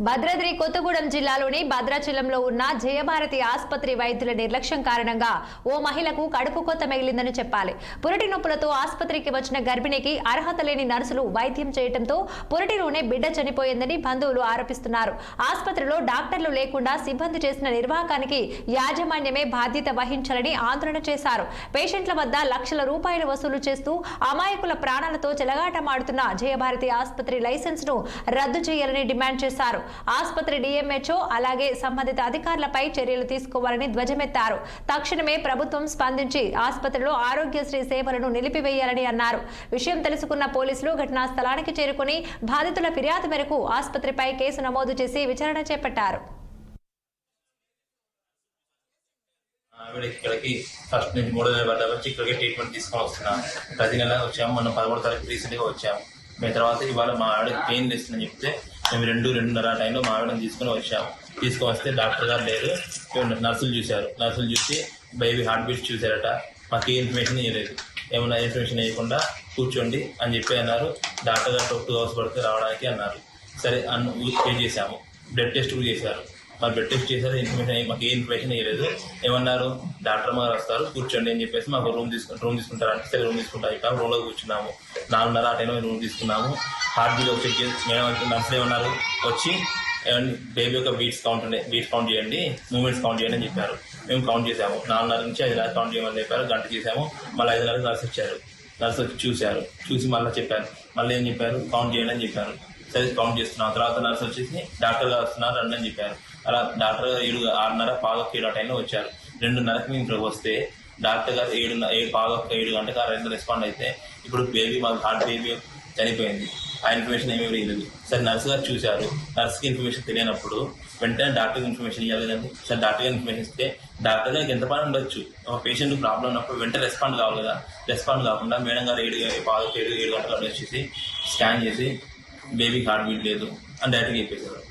భద్రాద్రి కొత్తగూడెం జిల్లాలోని భద్రాచలంలో ఉన్న జయభారతి ఆసుపత్రి వైద్యుల నిర్లక్ష్యం కారణంగా ఓ మహిళకు కడుపు కోత మిగిలిందని చెప్పాలి. పురిటి నొప్పులతో ఆసుపత్రికి వచ్చిన గర్భిణికి అర్హత లేని నర్సులు వైద్యం చేయడంతో పురిటిలోనే బిడ్డ చనిపోయిందని బంధువులు ఆరోపిస్తున్నారు. ఆసుపత్రిలో డాక్టర్లు లేకుండా సిబ్బంది చేసిన నిర్వాహకానికి యాజమాన్యమే బాధ్యత వహించాలని ఆందోళన చేశారు. పేషెంట్ల వద్ద లక్షల రూపాయలు వసూలు చేస్తూ అమాయకుల ప్రాణాలతో చెలగాటమాడుతున్న జయభారతి ఆసుపత్రి లైసెన్స్ ను రద్దు చేయాలని డిమాండ్ చేశారు. ఆసుపత్రి డిఎంహెచ్ఓ అలాగే సంబంధిత అధికారులపై చర్యలు తీసుకోవాలని ధ్వజమెత్తారు. తక్షణమే ప్రభుత్వం స్పందించి ఆసుపత్రిలో ఆరోగ్యశ్రీ సేవలను నిలిపివేయాలని అన్నారు. విషయం తెలుసుకున్న పోలీసులు ఘటనా స్థలానికి చేరుకుని బాధితుల ఫిర్యాదు మేరకు ఆసుపత్రిపై కేసు నమోదు చేసి విచారణ చేపట్టారు. ఇక్కడికి ఫస్ట్ నుంచి 3 నెలల వరకు వచ్చి ఇక్కడికి ట్రీట్మెంట్ తీసుకొని వస్తున్నాం. ప్రతి నెల వచ్చాము. మొన్న 11వ తారీఖు రీసెంట్గా వచ్చాము. మేము తర్వాత ఇవాళ మా ఆవిడకి పెయిన్ లేస్తుందని చెప్తే మేము 2-2:30 టైంలో మా ఆవిడని తీసుకొని వచ్చాము. తీసుకొని వస్తే డాక్టర్ గారు లేరు. నర్సులు చూశారు. నర్సులు చూసి బేబీ హార్ట్ బీట్ చూశారట. మాకు ఏ ఇన్ఫర్మేషన్ ఇవ్వలేదు. ఏమన్నా ఇన్ఫర్మేషన్ ఇవ్వకుండా కూర్చోండి అని చెప్పి అన్నారు. డాక్టర్ గారు 2 అవర్స్ పడితే రావడానికి అన్నారు. సరే పే చేశాము. బ్లడ్ టెస్ట్ కూడా చేశారు. మరి బ్లడ్ టెస్ట్ చేశారు. ఇన్ఫర్మేషన్ మాకు ఏ ఇన్ఫర్మేషన్ ఇవ్వలేదు. ఏమన్నారు, డాక్టర్ గారు వస్తారు కూర్చోండి అని చెప్పేసి మాకు రూమ్ తీసుకుంటారంటే సరే రూమ్ తీసుకుంటారు. ఇక్కడ రూమ్లో కూర్చున్నాము. 4:30 ఆ టైంలో రూమ్ తీసుకున్నాము. హార్ట్ బీట్ చెక్ చేసి మేడం నర్సులు ఏమన్నారు, వచ్చి బేబీ యొక్క బీట్స్ కౌంట్ చేయండి, మూమెంట్స్ కౌంట్ చేయండి అని చెప్పారు. మేము కౌంట్ చేసాము. 4:30 నుంచి 5:30 కౌంట్ చేయమని చెప్పారు. గంట చేసాము. మళ్ళీ 5:30 నర్సు వచ్చారు. నర్సు వచ్చి చూశారు. చూసి మళ్ళీ చెప్పారు. మళ్ళీ ఏం చెప్పారు, కౌంట్ చేయండి అని చెప్పారు. సరే కౌంట్ చేస్తున్నాం. తర్వాత నర్సు వచ్చేసి డాక్టర్ గారు వస్తున్నారు రండి అని చెప్పారు. అలా డాక్టర్ గారు 6:30 7 టైంలో వచ్చారు. 2:30కి మేము ఇప్పుడు వస్తే డాక్టర్ గారు 7 గంటలకు 2 రెస్పాండ్ అయితే ఇప్పుడు బేబీ మాకు హార్ట్ బేబీ చనిపోయింది. ఆ ఇన్ఫర్మేషన్ ఏమీ లేదు. సరే నర్సు గారు చూశారు. నర్సుకి ఇన్ఫర్మేషన్ తెలియనప్పుడు వెంటనే డాక్టర్కి ఇన్ఫర్మేషన్ ఇవ్వాలి కదండి. సరే డాక్టర్ గారు ఇన్ఫర్మేషన్ ఇస్తే డాక్టర్ గారికి ఎంత పని ఉండొచ్చు. ఒక పేషెంట్ ప్రాబ్లం ఉన్నప్పుడు వెంటనే రెస్పాండ్ కావాలి కదా. రెస్పాండ్ కాకుండా మేడం గారు 7 గంటలకు వచ్చేసి స్కాన్ చేసి బేబీకి హార్ట్ బీట్ లేదు అని డైరెక్ట్గా చెప్పేశారు.